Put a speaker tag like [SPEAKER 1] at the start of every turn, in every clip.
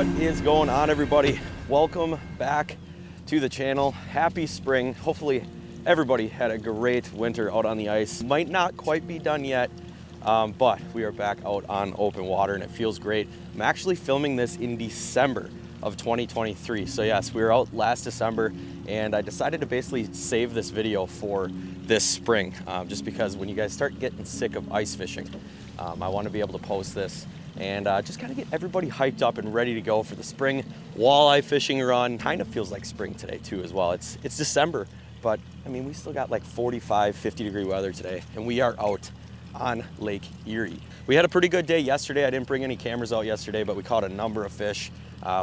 [SPEAKER 1] What is going on, everybody? Welcome back to the channel. Happy spring. Hopefully everybody had a great winter out on the ice. Might not quite be done yet, but we are back out on open water and it feels great. I'm actually filming this in December of 2023. So yes, we were out last December and I decided to basically save this video for this spring, just because when you guys start getting sick of ice fishing, I want to be able to post this and just kind of get everybody hyped up and ready to go for the spring walleye fishing run. Kind of feels like spring today too as well. It's December, but I mean, we still got like 45, 50 degree weather today and we are out on Lake Erie. We had a pretty good day yesterday. I didn't bring any cameras out yesterday, but we caught a number of fish.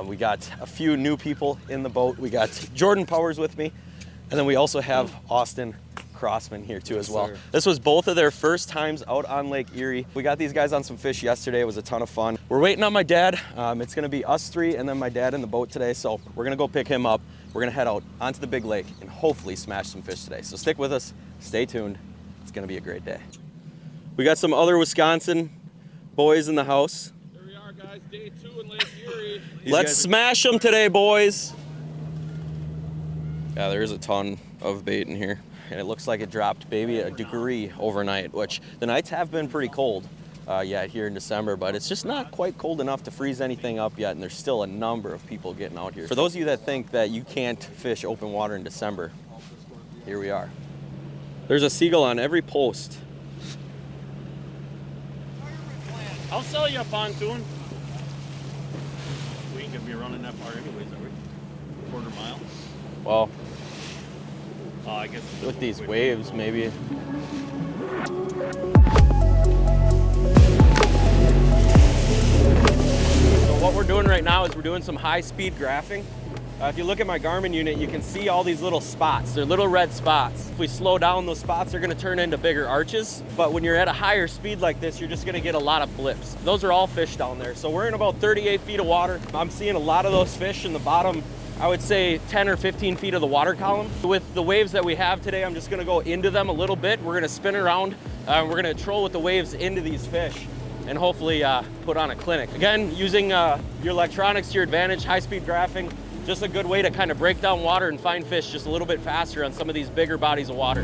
[SPEAKER 1] We got a few new people in the boat. We got Jordan Powers with me, and then we also have Austin Crossman here too as well. Sir. This was both of their first times out on Lake Erie. We got these guys on some fish yesterday. It was a ton of fun. We're waiting on my dad. It's gonna be us three and then my dad in the boat today. So we're gonna go pick him up. We're gonna head out onto the big lake and hopefully smash some fish today. So stick with us, stay tuned. It's gonna be a great day. We got some other Wisconsin boys in the house.
[SPEAKER 2] There we are, guys, day 2 in Lake Erie.
[SPEAKER 1] Let's smash them today, boys. Yeah, there is a ton of bait in here. And it looks like it dropped maybe a degree overnight, which the nights have been pretty cold here in December, but it's just not quite cold enough to freeze anything up yet, and there's still a number of people getting out here. For those of you that think that you can't fish open water in December, here we are. There's a seagull on every post.
[SPEAKER 2] I'll sell you a pontoon. We ain't gonna be running that far anyways, are we? Quarter mile?
[SPEAKER 1] Well,
[SPEAKER 2] I guess
[SPEAKER 1] with these waves, maybe. So what we're doing right now is we're doing some high-speed graphing. If you look at my Garmin unit, you can see all these little spots. They're little red spots. If we slow down, those spots are gonna turn into bigger arches. But when you're at a higher speed like this, you're just gonna get a lot of blips. Those are all fish down there. So we're in about 38 feet of water. I'm seeing a lot of those fish in the bottom, I would say 10 or 15 feet of the water column. With the waves that we have today, I'm just gonna go into them a little bit. We're gonna spin around. We're gonna troll with the waves into these fish and hopefully put on a clinic. Again, using your electronics to your advantage, high-speed graphing, just a good way to kind of break down water and find fish just a little bit faster on some of these bigger bodies of water.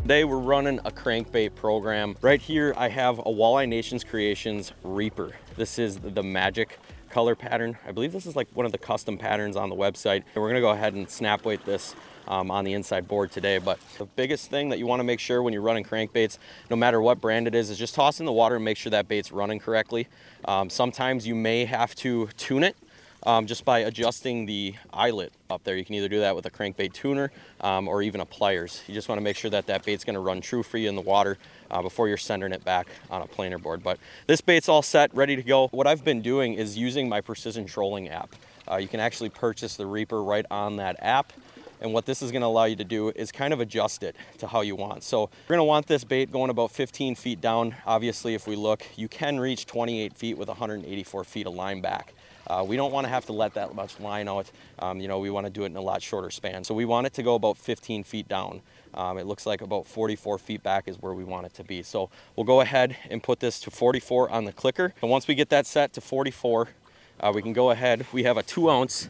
[SPEAKER 1] Today we're running a crankbait program. Right here I have a Walleye Nations Creations Reaper. This is the magic color pattern. I believe this is like one of the custom patterns on the website. And we're gonna go ahead and snap weight this on the inside board today. But the biggest thing that you wanna make sure when you're running crankbaits, no matter what brand it is just toss in the water and make sure that bait's running correctly. Sometimes you may have to tune it just by adjusting the eyelet up there. You can either do that with a crankbait tuner or even a pliers. You just want to make sure that that bait's going to run true for you in the water before you're centering it back on a planer board. But this bait's all set, ready to go. What I've been doing is using my precision trolling app. You can actually purchase the Reaper right on that app. And what this is going to allow you to do is kind of adjust it to how you want. So we're going to want this bait going about 15 feet down. Obviously, if we look, you can reach 28 feet with 184 feet of line back. We don't want to have to let that much line out. You know, we want to do it in a lot shorter span. So we want it to go about 15 feet down. It looks like about 44 feet back is where we want it to be. So we'll go ahead and put this to 44 on the clicker. And once we get that set to 44, we can go ahead. We have a 2-ounce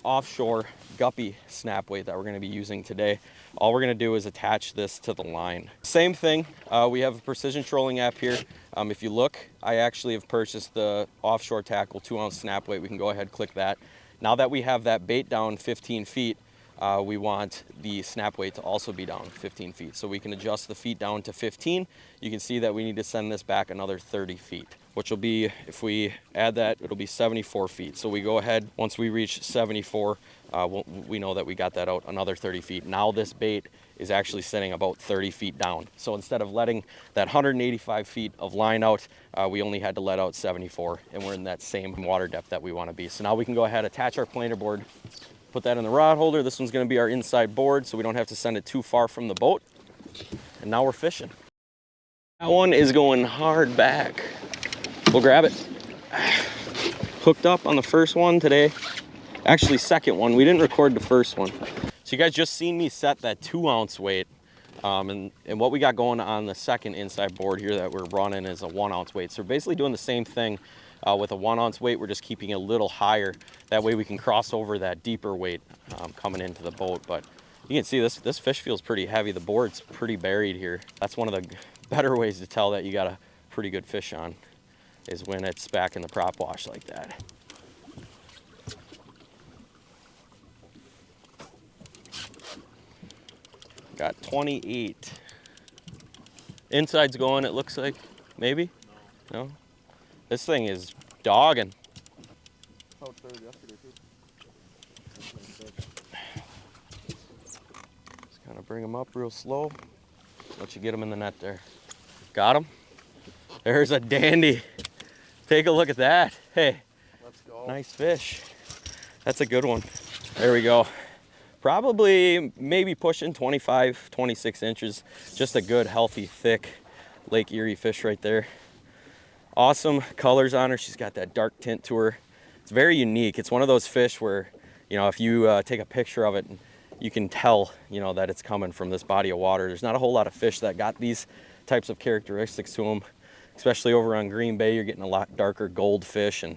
[SPEAKER 1] offshore guppy snap weight that we're going to be using today. All we're going to do is attach this to the line. Same thing, we have a precision trolling app here. If you look, I actually have purchased the offshore tackle 2-ounce snap weight. We can go ahead, click that. Now that we have that bait down 15 feet, we want the snap weight to also be down 15 feet. So we can adjust the feet down to 15. You can see that we need to send this back another 30 feet, which will be, if we add that, it'll be 74 feet. So we go ahead, once we reach 74, we know that we got that out another 30 feet. Now this bait is actually sitting about 30 feet down. So instead of letting that 185 feet of line out, we only had to let out 74, and we're in that same water depth that we want to be. So now we can go ahead, attach our planer board, put that in the rod holder. This one's going to be our inside board, so we don't have to send it too far from the boat. And now we're fishing. That one is going hard back. We'll grab it. Hooked up on the first one today. Actually, second one. We didn't record the first one. So you guys just seen me set that 2-ounce weight And what we got going on the second inside board here that we're running is a 1 ounce weight. So we're basically doing the same thing with a 1 ounce weight. We're just keeping it a little higher. That way we can cross over that deeper weight coming into the boat. But you can see this fish feels pretty heavy. The board's pretty buried here. That's one of the better ways to tell that you got a pretty good fish on, is when it's back in the prop wash like that. Got 28. Inside's going, it looks like. Maybe? No? This thing is dogging. Just kind of bring them up real slow. Let you get them in the net there. Got him? There's a dandy. Take a look at that. Hey,
[SPEAKER 3] let's go.
[SPEAKER 1] Nice fish. That's a good one. There we go. Probably maybe pushing 25, 26 inches. Just a good, healthy, thick Lake Erie fish right there. Awesome colors on her. She's got that dark tint to her. It's very unique. It's one of those fish where, you know, if you take a picture of it, you can tell, you know, that it's coming from this body of water. There's not a whole lot of fish that got these types of characteristics to them, especially over on Green Bay. You're getting a lot darker gold fish, and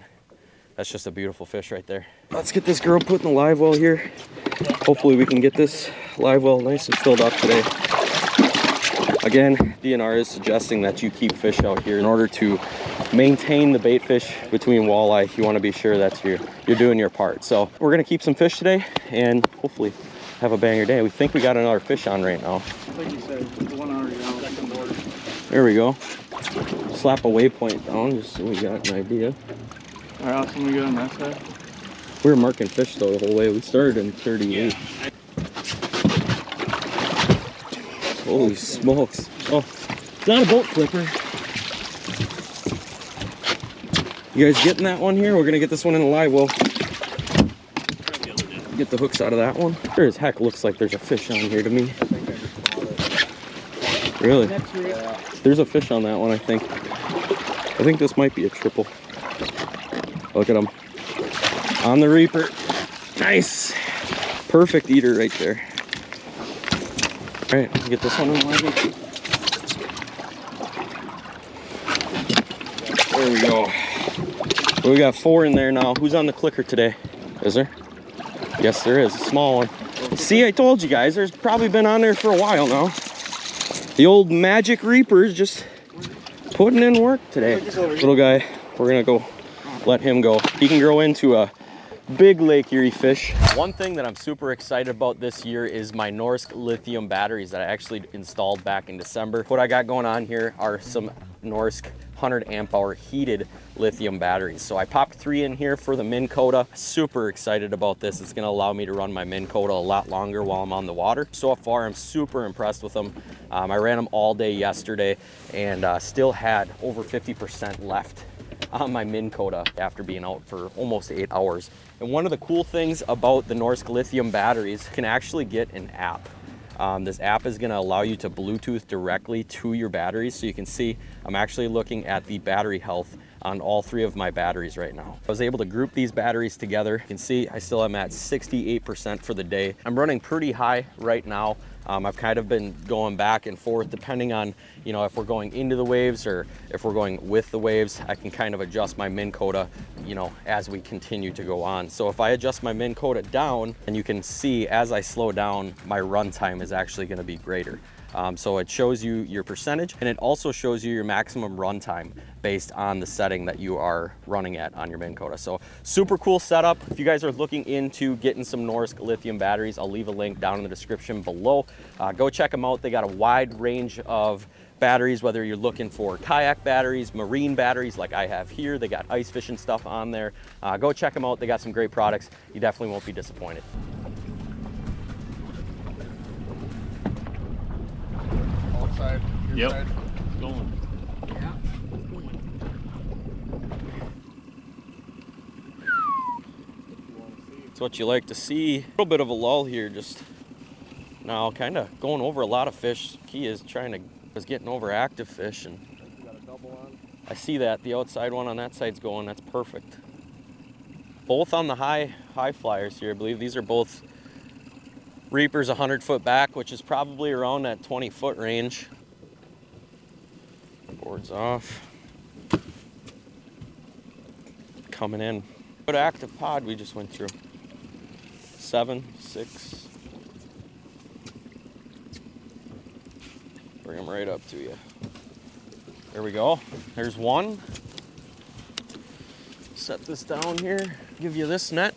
[SPEAKER 1] that's just a beautiful fish right there. Let's get this girl put in the live well here. Hopefully we can get this live well nice and filled up today. Again, DNR is suggesting that you keep fish out here in order to maintain the bait fish between walleye. You want to be sure that you're doing your part. So we're going to keep some fish today and hopefully have a banger day. We think we got another fish on right now.
[SPEAKER 3] Like you said, the one already out, second board.
[SPEAKER 1] There we go. Slap a waypoint down just so we got an idea.
[SPEAKER 3] All right, awesome. We good on that side?
[SPEAKER 1] We were marking fish though the whole way. We started in 38. Yeah. Holy smokes. Oh, it's not a boat clipper. You guys getting that one here? We're gonna get this one in the live well. Get the hooks out of that one. Sure as heck looks like there's a fish on here to me.
[SPEAKER 3] I think I just caught it.
[SPEAKER 1] Really?
[SPEAKER 3] Yeah.
[SPEAKER 1] There's a fish on that one, I think. I think this might be a triple. Look at him. On the Reaper. Nice. Perfect eater right there. All right, get this one in the live. There we go. We got 4 in there now. Who's on the clicker today? Is there? Yes, there is. A small one. See, I told you guys, there's probably been on there for a while now. The old magic Reaper's just putting in work today. Little guy, we're gonna go let him go. He can grow into a big Lake Erie fish. One thing that I'm super excited about this year is my Norsk Lithium batteries that I actually installed back in December. What I got going on here are some Norsk 100 amp hour heated lithium batteries. So I popped 3 in here for the Minn Kota. Super excited about this. It's gonna allow me to run my Minn Kota a lot longer while I'm on the water. So far, I'm super impressed with them. I ran them all day yesterday and still had over 50% left on my Minn Kota after being out for almost 8 hours. And one of the cool things about the Norsk Lithium batteries, you can actually get an app. This app is going to allow you to Bluetooth directly to your batteries. So you can see I'm actually looking at the battery health on all 3 of my batteries right now. I was able to group these batteries together. You can see I still am at 68% for the day. I'm running pretty high right now. I've kind of been going back and forth depending on, you know, if we're going into the waves or if we're going with the waves. I can kind of adjust my Minn Kota, you know, as we continue to go on. So if I adjust my Minn Kota down, and you can see as I slow down, my run time is actually going to be greater. So it shows you your percentage, and it also shows you your maximum run time based on the setting that you are running at on your Minn Kota. So super cool setup. If you guys are looking into getting some Norsk lithium batteries, I'll leave a link down in the description below. Go check them out. They got a wide range of batteries, whether you're looking for kayak batteries, marine batteries like I have here. They got ice fishing stuff on there. Go check them out. They got some great products. You definitely won't be disappointed.
[SPEAKER 3] Outside, your side.
[SPEAKER 2] It's going.
[SPEAKER 3] Yeah.
[SPEAKER 1] It's what you like to see. A little bit of a lull here, just now kind of going over a lot of fish. Key is getting over active fish, and
[SPEAKER 3] You got a double on.
[SPEAKER 1] I see that the outside one on that side's going. That's perfect. Both on the high flyers here. I believe these are both Reaper's 100-foot back, which is probably around that 20-foot range. Board's off. Coming in. What active pod we just went through? 7, 6. Bring them right up to you. There we go. There's one. Set this down here. Give you this net.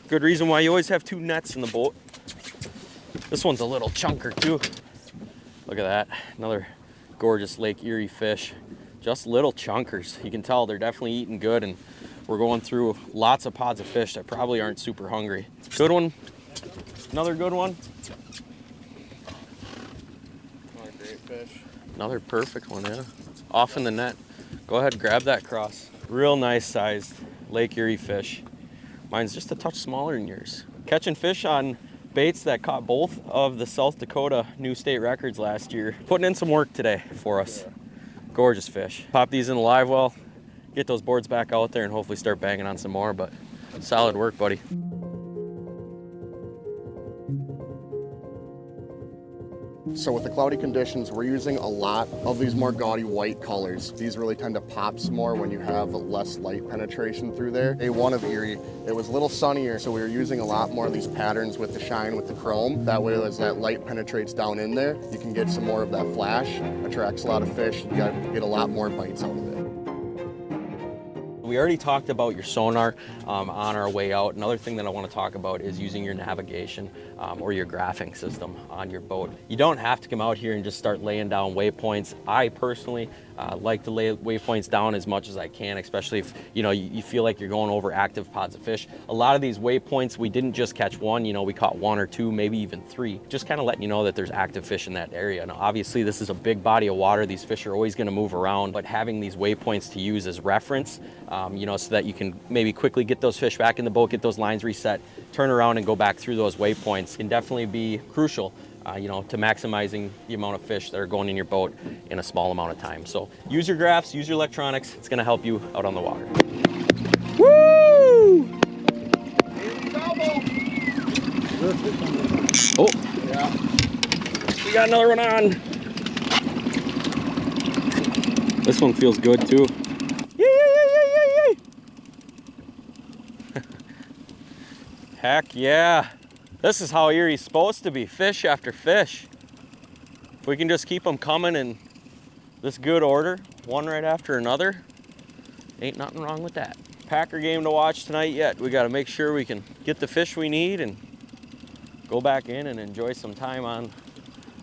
[SPEAKER 1] Good reason why you always have 2 nets in the boat. This one's a little chunker too. Look at that. Another gorgeous Lake Erie fish. Just little chunkers. You can tell they're definitely eating good, and we're going through lots of pods of fish that probably aren't super hungry. Good one. Another good one.
[SPEAKER 3] Another great fish.
[SPEAKER 1] Another perfect one, yeah. Off in the net. Go ahead, grab that cross. Real nice sized Lake Erie fish. Mine's just a touch smaller than yours. Catching fish on baits that caught both of the South Dakota new state records last year. Putting in some work today for us.
[SPEAKER 3] Yeah.
[SPEAKER 1] Gorgeous fish. Pop these in the live well, get those boards back out there, and hopefully start banging on some more, but solid work, buddy.
[SPEAKER 3] So with the cloudy conditions, we're using a lot of these more gaudy white colors. These really tend to pop some more when you have less light penetration through there. Day one of Erie, it was a little sunnier, so we were using a lot more of these patterns with the shine, with the chrome. That way, as that light penetrates down in there, you can get some more of that flash. Attracts a lot of fish. You get a lot more bites out of it.
[SPEAKER 1] We already talked about your sonar on our way out. Another thing that I want to talk about is using your navigation or your graphing system on your boat. You don't have to come out here and just start laying down waypoints. I personally like to lay waypoints down as much as I can, especially if you feel like you're going over active pods of fish. A lot of these waypoints, we didn't just catch one, we caught 1 or 2, maybe even 3. Just kind of letting you know that there's active fish in that area. Now, obviously, this is a big body of water. These fish are always going to move around, but having these waypoints to use as reference, so that you can maybe quickly get those fish back in the boat, get those lines reset, turn around and go back through those waypoints can definitely be crucial, to maximizing the amount of fish that are going in your boat in a small amount of time. So use your graphs, use your electronics. It's going to help you out on the water. Woo! Oh,
[SPEAKER 3] Yeah.
[SPEAKER 1] we got another one on. This one feels good too. Heck yeah. This is how Erie's supposed to be, fish after fish. If we can just keep them coming in this good order, one right after another, ain't nothing wrong with that. Packer game to watch tonight yet. We gotta make sure we can get the fish we need and go back in and enjoy some time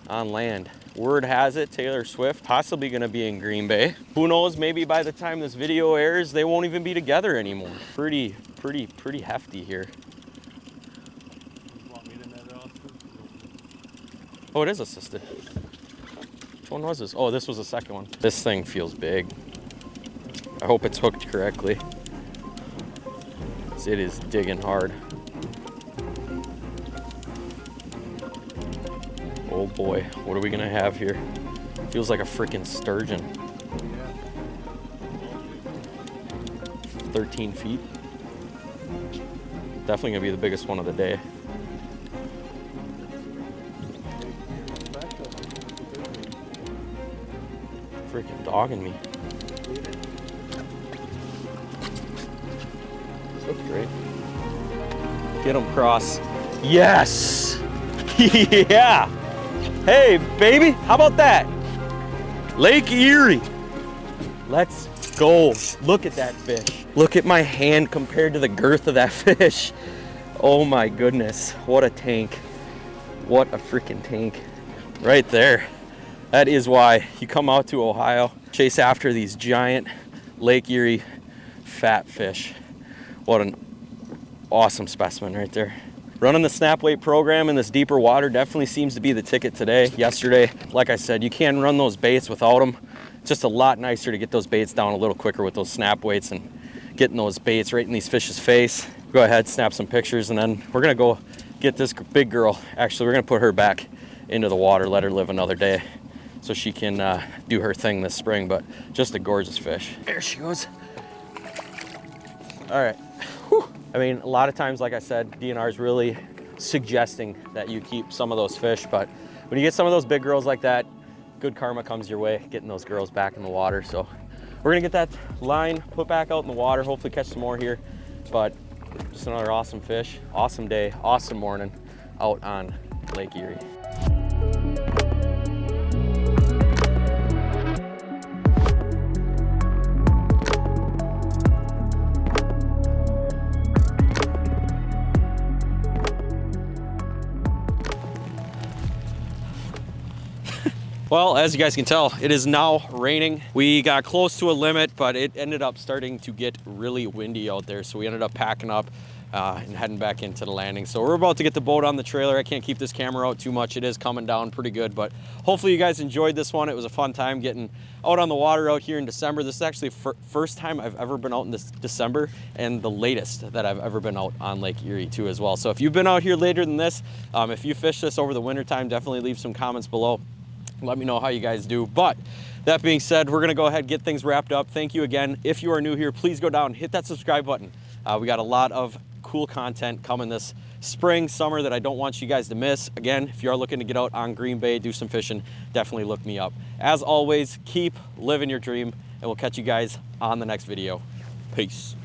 [SPEAKER 1] on land. Word has it, Taylor Swift possibly gonna be in Green Bay. Who knows, maybe by the time this video airs, they won't even be together anymore. Pretty hefty here. Oh, it is assisted. Which one was this? Oh, this was the second one. This thing feels big. I hope it's hooked correctly. It is digging hard. Oh boy, what are we gonna have here? Feels like a freaking sturgeon. 13 feet. Definitely gonna be the biggest one of the day. Freaking dogging me. This looks great. Get him cross. Yes! Yeah! Hey, baby, how about that? Lake Erie. Let's go. Look at that fish. Look at my hand compared to the girth of that fish. Oh my goodness, what a tank. What a freaking tank. Right there. That is why you come out to Ohio, chase after these giant Lake Erie fat fish. What an awesome specimen right there. Running the snap weight program in this deeper water definitely seems to be the ticket today. Yesterday, like I said, you can run those baits without them. It's just a lot nicer to get those baits down a little quicker with those snap weights and getting those baits right in these fish's face. Go ahead, snap some pictures, and then we're gonna go get this big girl. Actually, we're gonna put her back into the water, let her live another day so she can do her thing this spring, but just a gorgeous fish. There she goes. All right. Whew. I mean, a lot of times, like I said, DNRs really suggesting that you keep some of those fish. But when you get some of those big girls like that, good karma comes your way, getting those girls back in the water. So we're gonna get that line put back out in the water, hopefully catch some more here. But just another awesome fish, awesome day, awesome morning out on Lake Erie. Well, as you guys can tell, it is now raining. We got close to a limit, but it ended up starting to get really windy out there. So we ended up packing up and heading back into the landing. So we're about to get the boat on the trailer. I can't keep this camera out too much. It is coming down pretty good, but hopefully you guys enjoyed this one. It was a fun time getting out on the water out here in December. This is actually the first time I've ever been out in this December, and the latest that I've ever been out on Lake Erie too as well. So if you've been out here later than this, if you fish this over the winter time, definitely leave some comments below. Let me know how you guys do. But that being said, we're gonna go ahead and get things wrapped up. Thank you again. If you are new here, please go down, hit that subscribe button. We got a lot of cool content coming this spring, summer that I don't want you guys to miss. Again, if you are looking to get out on Green Bay, do some fishing, definitely look me up. As always, keep living your dream, and we'll catch you guys on the next video. Peace.